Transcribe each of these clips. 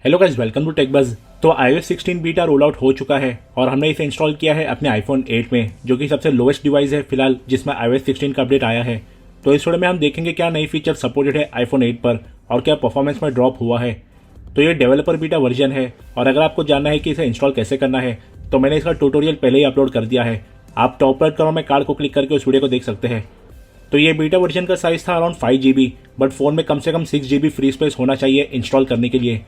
Hello guys, welcome to TechBuzz. तो iOS 16 beta roll out हो चुका है और हमने इसे इंस्टॉल किया है अपने आईफोन 8 में, जो कि सबसे लोएस्ट डिवाइस है फिलहाल जिसमें iOS 16 का अपडेट आया है। तो इस वीडियो में हम देखेंगे क्या नई फीचर सपोर्टेड है आईफोन 8 पर और क्या परफॉर्मेंस में ड्रॉप हुआ है। तो ये डेवलपर बीटा वर्जन है और अगर आपको जानना है कि इसे इंस्टॉल कैसे करना है तो मैंने इसका ट्यूटोरियल पहले ही अपलोड कर दिया है। आप टॉप राइट कॉर्नर में कार्ड को क्लिक करके उस वीडियो को देख सकते हैं। तो ये बीटा वर्जन का साइज था अराउंड 5 GB, बट फ़ोन में कम से कम 6 GB फ्री स्पेस होना चाहिए इंस्टॉल करने के लिए।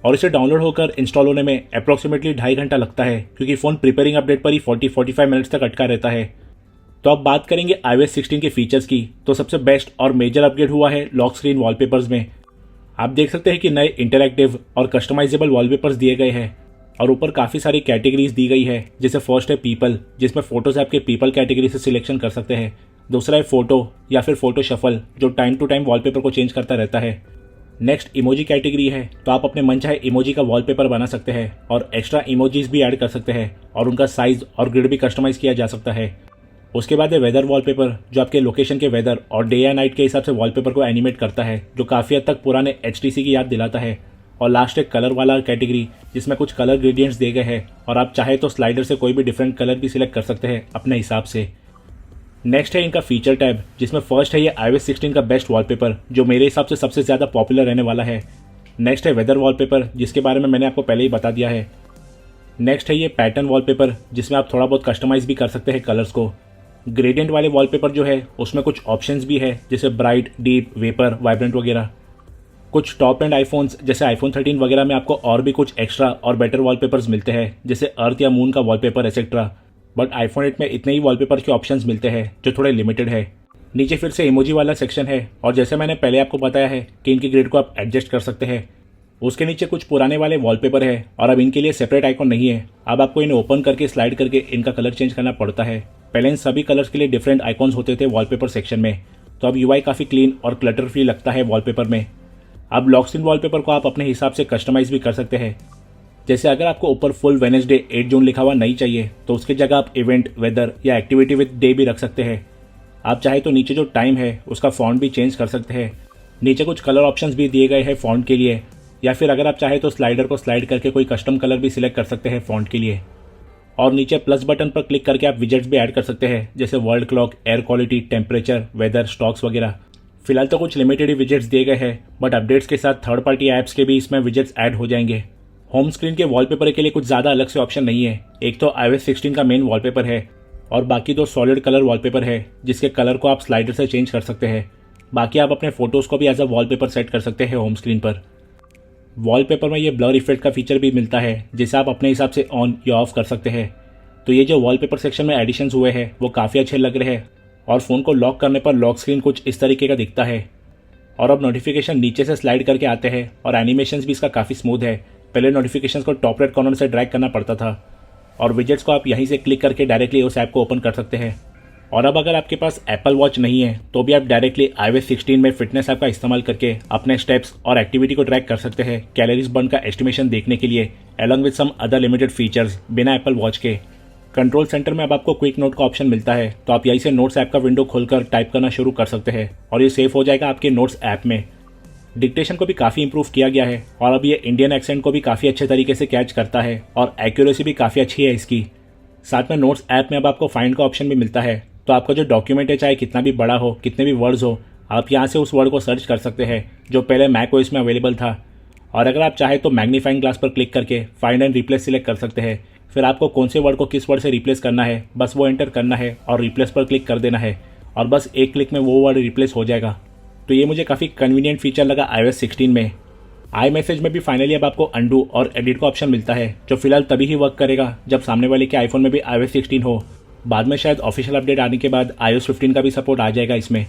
और इसे डाउनलोड होकर इंस्टॉल होने में अप्रॉक्सीमेटली 2.5 घंटा लगता है, क्योंकि फ़ोन प्रिपेयरिंग अपडेट पर ही 40-45 मिनट्स तक अटका रहता है। तो अब बात करेंगे iOS 16 के फीचर्स की। तो सबसे बेस्ट और मेजर अपग्रेड हुआ है लॉक स्क्रीन वॉलपेपर्स में। आप देख सकते हैं कि नए इंटरैक्टिव और कस्टमाइजेबल वॉलपेपर्स दिए गए हैं और ऊपर काफ़ी सारी कैटेगरीज दी गई है। जैसे फर्स्ट है पीपल, जिसमें फोटोज आपके पीपल कैटेगरी से सिलेक्शन कर सकते हैं। दूसरा है फोटो या फिर फोटो शफल, जो टाइम टू टाइम वॉलपेपर को चेंज करता रहता है। नेक्स्ट इमोजी कैटेगरी है, तो आप अपने मनचाहे इमोजी का वॉलपेपर बना सकते हैं और एक्स्ट्रा इमोजीज भी ऐड कर सकते हैं और उनका साइज और ग्रिड भी कस्टमाइज किया जा सकता है। उसके बाद है वेदर वॉलपेपर, जो आपके लोकेशन के वेदर और डे या नाइट के हिसाब से वॉलपेपर को एनिमेट करता है, जो काफ़ी हद तक पुराने HTC की याद दिलाता है। और लास्ट है कलर वाला कैटेगरी, जिसमें कुछ कलर ग्रेडियंट्स दिए गए हैं और आप चाहे तो स्लाइडर से कोई भी डिफरेंट कलर भी सिलेक्ट कर सकते हैं अपने हिसाब से। नेक्स्ट है इनका फीचर टैब, जिसमें फर्स्ट है ये iOS 16 का बेस्ट वॉलपेपर, जो मेरे हिसाब से सबसे ज़्यादा पॉपुलर रहने वाला है। नेक्स्ट है वेदर वॉलपेपर, जिसके बारे में मैंने आपको पहले ही बता दिया है। नेक्स्ट है ये पैटर्न वॉलपेपर, जिसमें आप थोड़ा बहुत कस्टमाइज भी कर सकते हैं कलर्स को। ग्रेडियंट वाले वॉलपेपर जो है उसमें कुछ ऑप्शंस भी है, जैसे ब्राइट, डीप, वेपर, वाइब्रेंट वगैरह। कुछ टॉप एंड आईफोन्स जैसे आईफोन 13 वगैरह में आपको और भी कुछ एक्स्ट्रा और बेटर वॉलपेपर्स मिलते हैं, जैसे अर्थ या मून का वॉलपेपर एक्सेट्रा। बट आईफोन 8 में इतने ही वॉलपेपर के ऑप्शंस मिलते हैं, जो थोड़े लिमिटेड है। नीचे फिर से इमोजी वाला सेक्शन है और जैसे मैंने पहले आपको बताया है कि इनकी ग्रिड को आप एडजस्ट कर सकते हैं। उसके नीचे कुछ पुराने वाले वॉलपेपर है और अब इनके लिए सेपरेट आइकॉन नहीं है। अब आपको इन्हें ओपन करके स्लाइड करके इनका कलर चेंज करना पड़ता है। पहले इन सभी कलर्स के लिए डिफरेंट आइकॉन्स होते थे वॉलपेपर सेक्शन में, तो अब UI काफ़ी क्लीन और क्लटर फ्री लगता है वॉलपेपर में। अब लॉक स्क्रीन वॉलपेपर को आप अपने हिसाब से कस्टमाइज भी कर सकते हैं। जैसे अगर आपको ऊपर फुल वेडनेसडे 8 जून लिखा हुआ नहीं चाहिए, तो उसकी जगह आप इवेंट, वेदर या एक्टिविटी विद डे भी रख सकते हैं। आप चाहे तो नीचे जो टाइम है उसका फॉन्ट भी चेंज कर सकते हैं। नीचे कुछ कलर ऑप्शंस भी दिए गए हैं फॉन्ट के लिए, या फिर अगर आप चाहे तो स्लाइडर को स्लाइड करके कोई कस्टम कलर भी सिलेक्ट कर सकते हैं फॉन्ट के लिए। और नीचे प्लस बटन पर क्लिक करके आप विजेट्स भी ऐड कर सकते हैं, जैसे world clock, air quality, temperature, weather, stocks वगैरह। फिलहाल तो कुछ लिमिटेड ही विजेट्स दिए गए हैं, बट अपडेट्स के साथ थर्ड पार्टी ऐप्स के भी इसमें विजेट्स ऐड हो जाएंगे। होम स्क्रीन के वॉलपेपर के लिए कुछ ज़्यादा अलग से ऑप्शन नहीं है। एक तो iOS 16 का मेन वॉलपेपर है और बाकी दो सॉलिड कलर वॉलपेपर है, जिसके कलर को आप स्लाइडर से चेंज कर सकते हैं। बाकी आप अपने फोटोज़ को भी एज अ वॉलपेपर सेट कर सकते हैं होम स्क्रीन पर। वॉलपेपर में ये ब्लर इफेक्ट का फीचर भी मिलता है, जिसे आप अपने हिसाब से ऑन या ऑफ कर सकते हैं। तो ये जो वॉलपेपर सेक्शन में एडिशंस हुए हैं वो काफ़ी अच्छे लग रहे हैं और फ़ोन को लॉक करने पर लॉक स्क्रीन कुछ इस तरीके का दिखता है। और अब नोटिफिकेशन नीचे से स्लाइड करके आते हैं और एनिमेशंस भी इसका काफ़ी स्मूथ है। पहले नोटिफिकेशंस को टॉप राइट कॉर्नर से ड्रैग करना पड़ता था और विजेट्स को आप यहीं से क्लिक करके डायरेक्टली उस ऐप को ओपन कर सकते हैं। और अब अगर आपके पास एप्पल वॉच नहीं है तो भी आप डायरेक्टली iOS 16 में फिटनेस ऐप का इस्तेमाल करके अपने स्टेप्स और एक्टिविटी को ट्रैक कर सकते हैं कैलोरीज बर्न का एस्टिमेशन देखने के लिए, along with some other limited features बिना एप्पल वॉच के। कंट्रोल सेंटर में अब आपको क्विक नोट का ऑप्शन मिलता है, तो आप यहीं से नोट्स ऐप का विंडो खोलकर टाइप करना शुरू कर सकते हैं और ये सेव हो जाएगा आपके नोट्स ऐप में। डिक्टेशन को भी काफ़ी इंप्रूव किया गया है और अब ये इंडियन एक्सेंट को भी काफ़ी अच्छे तरीके से कैच करता है और एक्यूरेसी भी काफ़ी अच्छी है इसकी। साथ में नोट्स ऐप में अब आपको फाइंड का ऑप्शन भी मिलता है, तो आपका जो डॉक्यूमेंट है चाहे कितना भी बड़ा हो, कितने भी वर्ड्स हो, आप यहाँ से उस वर्ड को सर्च कर सकते हैं जो पहले मैकओएस में अवेलेबल था। और अगर आप चाहे तो मैग्नीफाइंग ग्लास पर क्लिक करके फाइंड एंड रिप्लेस सिलेक्ट कर सकते हैं। फिर आपको कौन से वर्ड को किस वर्ड से रिप्लेस करना है बस वो एंटर करना है और रिप्लेस पर क्लिक कर देना है और बस एक क्लिक में वो वर्ड रिप्लेस हो जाएगा। तो ये मुझे काफ़ी कन्वीनियंट फीचर लगा iOS 16 में। आई मैसेज में भी फाइनली अब आपको अंडू और एडिट का ऑप्शन मिलता है, जो फिलहाल तभी ही वर्क करेगा जब सामने वाले के आईफोन में भी iOS 16 हो। बाद में शायद ऑफिशियल अपडेट आने के बाद iOS 15 का भी सपोर्ट आ जाएगा इसमें।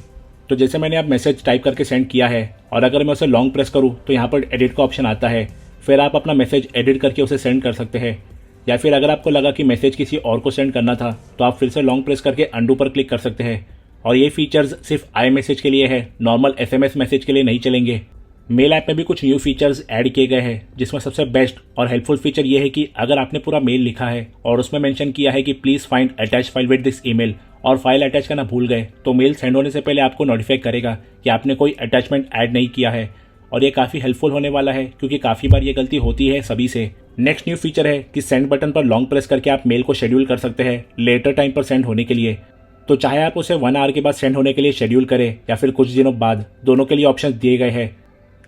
तो जैसे मैंने अब मैसेज टाइप करके सेंड किया है और अगर मैं उसे लॉन्ग प्रेस करूँ तो यहाँ पर एडिट का ऑप्शन आता है। फिर आप अपना मैसेज एडिट करके उसे सेंड कर सकते हैं, या फिर अगर आपको लगा कि मैसेज किसी और को सेंड करना था तो आप फिर से लॉन्ग प्रेस करके अंडू पर क्लिक कर सकते हैं। और ये फीचर्स सिर्फ आई मैसेज के लिए है, नॉर्मल SMS मैसेज के लिए नहीं चलेंगे। मेल ऐप में भी कुछ न्यू फीचर्स ऐड किए गए हैं, जिसमें सबसे बेस्ट और हेल्पफुल फीचर ये है कि अगर आपने पूरा मेल लिखा है और उसमें मेंशन किया है कि please find attach file with this email और फाइल अटैच करना भूल गए, तो मेल सेंड होने से पहले आपको नोटिफाई करेगा कि आपने कोई अटैचमेंट ऐड नहीं किया है और ये काफ़ी हेल्पफुल होने वाला है क्योंकि काफ़ी बार ये गलती होती है सभी से। नेक्स्ट न्यू फीचर है कि सेंड बटन पर लॉन्ग प्रेस करके आप मेल को शेड्यूल कर सकते हैं लेटर टाइम पर सेंड होने के लिए। तो चाहे आप उसे 1 आवर के बाद सेंड होने के लिए शेड्यूल करें या फिर कुछ दिनों बाद, दोनों के लिए ऑप्शन दिए गए हैं।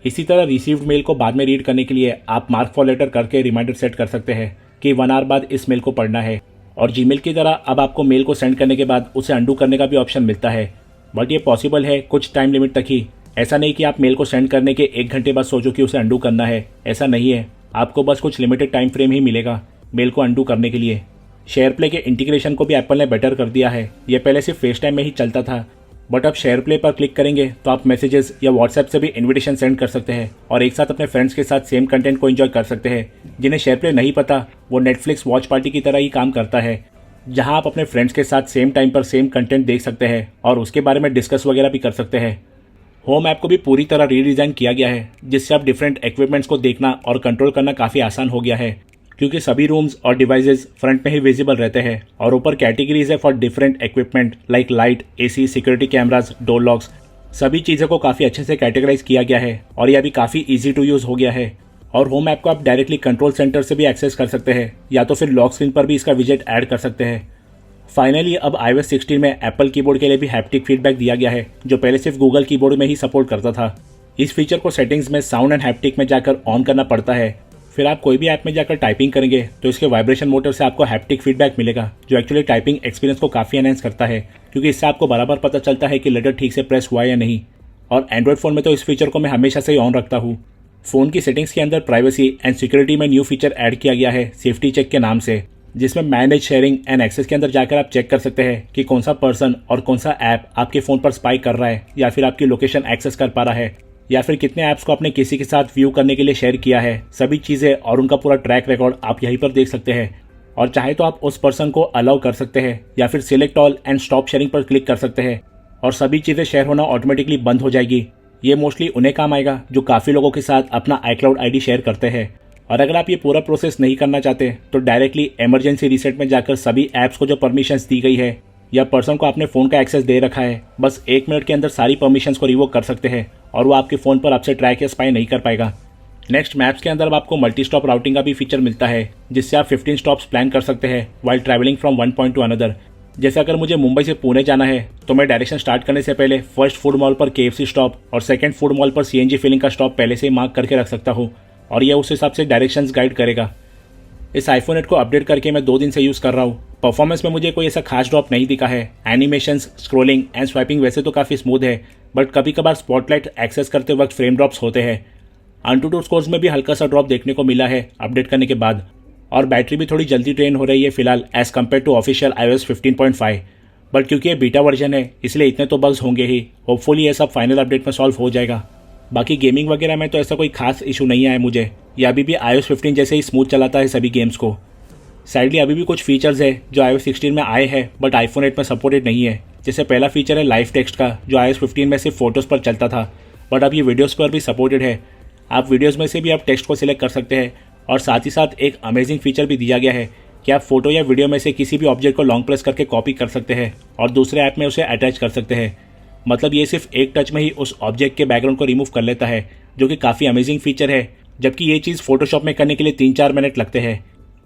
इसी तरह रिसीव्ड मेल को बाद में रीड करने के लिए आप मार्क फॉर लेटर करके रिमाइंडर सेट कर सकते हैं कि 1 आवर बाद इस मेल को पढ़ना है। और जीमेल की तरह अब आपको मेल को सेंड करने के बाद उसे अंडू करने का भी ऑप्शन मिलता है, बट ये पॉसिबल है कुछ टाइम लिमिट तक ही। ऐसा नहीं कि आप मेल को सेंड करने के 1 घंटे बाद सोचो कि उसे अंडू करना है, ऐसा नहीं है। आपको बस कुछ लिमिटेड टाइम फ्रेम ही मिलेगा मेल को अंडू करने के लिए। शेयर प्ले के इंटीग्रेशन को भी एप्पल ने बेटर कर दिया है। ये पहले सिर्फ फेस टाइम में ही चलता था, बट अब शेयर प्ले पर क्लिक करेंगे तो आप मैसेजेस या व्हाट्सएप से भी इन्विटेशन सेंड कर सकते हैं और एक साथ अपने फ्रेंड्स के साथ सेम कंटेंट को एंजॉय कर सकते हैं। जिन्हें शेयर प्ले नहीं पता, वो नेटफ्लिक्स वॉच पार्टी की तरह ही काम करता है, जहां आप अपने फ्रेंड्स के साथ सेम टाइम पर सेम कंटेंट देख सकते हैं और उसके बारे में डिस्कस वगैरह भी कर सकते हैं। होम ऐप को भी पूरी तरह रीडिज़ाइन किया गया है, जिससे आप डिफरेंट इक्विपमेंट्स को देखना और कंट्रोल करना काफ़ी आसान हो गया है, क्योंकि सभी रूम्स और डिवाइसेस फ्रंट में ही विजिबल रहते हैं और ऊपर कैटेगरीज है for different equipment like light, AC, security cameras, door locks. सभी चीज़ों को काफ़ी अच्छे से कैटेगराइज किया गया है और यह भी काफ़ी ईजी टू यूज़ हो गया है। और होम ऐप को आप डायरेक्टली कंट्रोल सेंटर से भी एक्सेस कर सकते हैं या तो फिर लॉक स्क्रीन पर भी इसका विजेट ऐड कर सकते हैं। फाइनली अब iOS 16 में एप्पल कीबोर्ड के लिए भी हैप्टिक फीडबैक दिया गया है, जो पहले सिर्फ गूगल कीबोर्ड में ही सपोर्ट करता था। इस फीचर को सेटिंग्स में साउंड एंड हैप्टिक में जाकर ऑन करना पड़ता है। फिर आप कोई भी ऐप में जाकर टाइपिंग करेंगे तो इसके वाइब्रेशन मोटर से आपको हैप्टिक फीडबैक मिलेगा, जो एक्चुअली टाइपिंग एक्सपीरियंस को काफ़ी एनहेंस करता है, क्योंकि इससे आपको बराबर पता चलता है कि लेटर ठीक से प्रेस हुआ या नहीं। और एंड्रॉइड फ़ोन में तो इस फीचर को मैं हमेशा से ही ऑन रखता हूँ। फ़ोन की सेटिंग्स के अंदर प्राइवेसी एंड सिक्योरिटी में न्यू फीचर ऐड किया गया है सेफ्टी चेक के नाम से, जिसमें मैनेज शेयरिंग एंड एक्सेस के अंदर जाकर आप चेक कर सकते हैं कि कौन सा पर्सन और कौन सा ऐप आपके फ़ोन पर स्पाई कर रहा है या फिर आपकी लोकेशन एक्सेस कर पा रहा है, या फिर कितने ऐप्स को आपने किसी के साथ व्यू करने के लिए शेयर किया है। सभी चीज़ें और उनका पूरा ट्रैक रिकॉर्ड आप यहीं पर देख सकते हैं। और चाहे तो आप उस पर्सन को अलाउ कर सकते हैं या फिर select all and stop sharing पर क्लिक कर सकते हैं और सभी चीज़ें शेयर होना ऑटोमेटिकली बंद हो जाएगी। ये मोस्टली उन्हें काम आएगा जो काफ़ी लोगों के साथ अपना iCloud ID शेयर करते हैं। और अगर आप ये पूरा प्रोसेस नहीं करना चाहते तो डायरेक्टली इमरजेंसी रीसेट में जाकर सभी ऐप्स को जो परमिशंस दी गई है या पर्सन को आपने फ़ोन का एक्सेस दे रखा है, बस 1 मिनट के अंदर सारी परमिशंस को रिवोक कर सकते हैं और वो आपके फ़ोन पर आपसे ट्रैक या स्पाई नहीं कर पाएगा। नेक्स्ट, मैप्स के अंदर आपको मल्टी स्टॉप राउटिंग का भी फीचर मिलता है, जिससे आप 15 स्टॉप्स प्लान कर सकते हैं while travelling from one point two another. जैसे अगर मुझे मुंबई से पुणे जाना है तो मैं डायरेक्शन स्टार्ट करने से पहले फर्स्ट फूड मॉल पर KFC स्टॉप और सेकंड फूड मॉल पर CNG फिलिंग का स्टॉप पहले से ही मार्क करके रख सकता हूँ और यह उस हिसाब से डायरेक्शंस गाइड करेगा। इस iPhone 8 को अपडेट करके मैं 2 दिन से यूज़ कर रहा हूँ। परफॉर्मेंस में मुझे कोई ऐसा खास ड्रॉप नहीं दिखा है। एनिमेशंस, स्क्रोलिंग एंड स्वाइपिंग वैसे तो काफ़ी स्मूथ है, बट कभी कभार स्पॉटलाइट एक्सेस करते वक्त फ्रेम ड्रॉप्स होते हैं। AnTuTu स्कोर्स में भी हल्का सा ड्रॉप देखने को मिला है अपडेट करने के बाद, और बैटरी भी थोड़ी जल्दी ड्रेन हो रही है फिलहाल as compared to official iOS 15.5। But क्योंकि ये बीटा वर्जन है इसलिए इतने तो बग्स होंगे ही। होपफुली ये सब फाइनल अपडेट में सॉल्व हो जाएगा। बाकी गेमिंग वगैरह में तो ऐसा कोई खास इशू नहीं आया मुझे, या अभी भी iOS 15 जैसे ही स्मूथ चलाता है सभी गेम्स को। साइडली अभी भी कुछ फीचर्स है जो iOS 16 में आए हैं बट iPhone 8 में सपोर्टेड नहीं है। जैसे पहला फीचर है लाइव टेक्स्ट का, जो iOS 15 में सिर्फ फोटोज़ पर चलता था, बट अब ये वीडियोज़ पर भी सपोर्टेड है। आप वीडियोज़ में से भी आप टेक्स्ट को सिलेक्ट कर सकते हैं और साथ ही साथ एक अमेजिंग फीचर भी दिया गया है कि आप फोटो या वीडियो में से किसी भी ऑब्जेक्ट को लॉन्ग प्रेस करके कॉपी कर सकते हैं और दूसरे ऐप में उसे अटैच कर सकते हैं। मतलब ये सिर्फ एक टच में ही उस ऑब्जेक्ट के बैकग्राउंड को रिमूव कर लेता है, जो कि काफ़ी अमेजिंग फीचर है, जबकि ये चीज़ फोटोशॉप में करने के लिए 3-4 मिनट लगते हैं।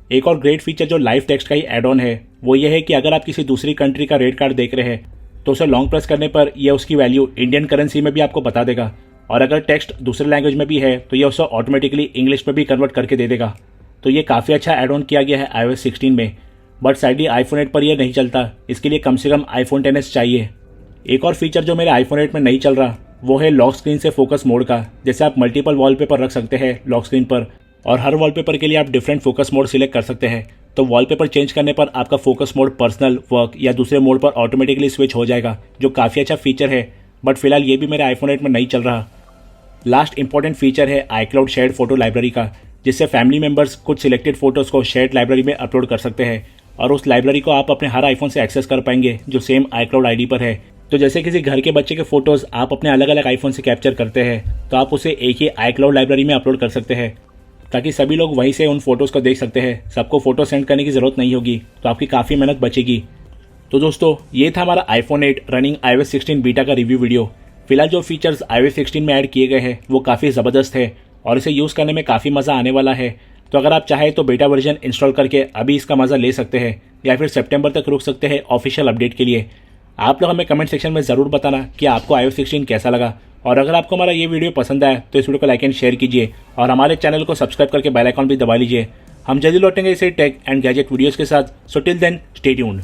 एक और ग्रेट फीचर जो लाइव टेक्स्ट का ही एड ऑन है वो ये है कि अगर आप किसी दूसरी कंट्री का रेट कार्ड देख रहे हैं तो उसे लॉन्ग प्रेस करने पर यह उसकी वैल्यू इंडियन करेंसी में भी आपको बता देगा, और अगर टेक्स्ट दूसरे लैंग्वेज में भी है तो यह उसे ऑटोमेटिकली इंग्लिश में भी कन्वर्ट करके दे देगा। तो ये काफ़ी अच्छा एड ऑन किया गया है iOS 16 में, बट साइडली iPhone 8 पर यह नहीं चलता। इसके लिए कम से कम iPhone XS चाहिए। एक और फीचर जो मेरे iPhone 8 में नहीं चल रहा वो है लॉक स्क्रीन से फोकस मोड का। जैसे आप मल्टीपल वॉलपेपर रख सकते हैं लॉक स्क्रीन पर और हर वॉलपेपर के लिए आप डिफरेंट फोकस मोड सिलेक्ट कर सकते हैं, तो वॉलपेपर चेंज करने पर आपका फोकस मोड पर्सनल, वर्क या दूसरे मोड पर ऑटोमेटिकली स्विच हो जाएगा, जो काफ़ी अच्छा फीचर है। बट फिलहाल ये भी मेरे iPhone 8 में नहीं चल रहा। लास्ट इंपॉर्टेंट फीचर है iCloud शेयर्ड फोटो लाइब्रेरी का, जिससे फैमिली मेंबर्स कुछ सिलेक्टेड फोटोज़ को शेयर्ड लाइब्रेरी में अपलोड कर सकते हैं और उस लाइब्रेरी को आप अपने हर iPhone से एक्सेस कर पाएंगे जो सेम iCloud ID पर है। तो जैसे किसी घर के बच्चे के फोटोज़ आप अपने अलग अलग iPhone से कैप्चर करते हैं तो आप उसे एक ही iCloud लाइब्रेरी में अपलोड कर सकते हैं, ताकि सभी लोग वहीं से उन फोटोज़ को देख सकते हैं। सबको फोटो सेंड करने की ज़रूरत नहीं होगी, तो आपकी काफ़ी मेहनत बचेगी। तो दोस्तों, ये था हमारा iPhone 8 रनिंग iOS 16 बीटा का रिव्यू वीडियो। फिलहाल जो फीचर्स iOS 16 में ऐड किए गए हैं वो काफ़ी ज़बरदस्त है और इसे यूज़ करने में काफ़ी मज़ा आने वाला है। तो अगर आप चाहें तो बेटा वर्जन इंस्टॉल करके अभी इसका मज़ा ले सकते हैं या फिर सितंबर तक रुक सकते हैं ऑफिशियल अपडेट के लिए। आप लोग हमें कमेंट सेक्शन में ज़रूर बताना कि आपको iOS 16 कैसा लगा, और अगर आपको हमारा ये वीडियो पसंद आया तो इस वीडियो को लाइक एंड शेयर कीजिए और हमारे चैनल को सब्सक्राइब करके बेल आइकॉन भी दबा लीजिए। हम जल्दी लौटेंगे इसे टेक एंड गैजेट वीडियोज़ के साथ। So till then stay tuned.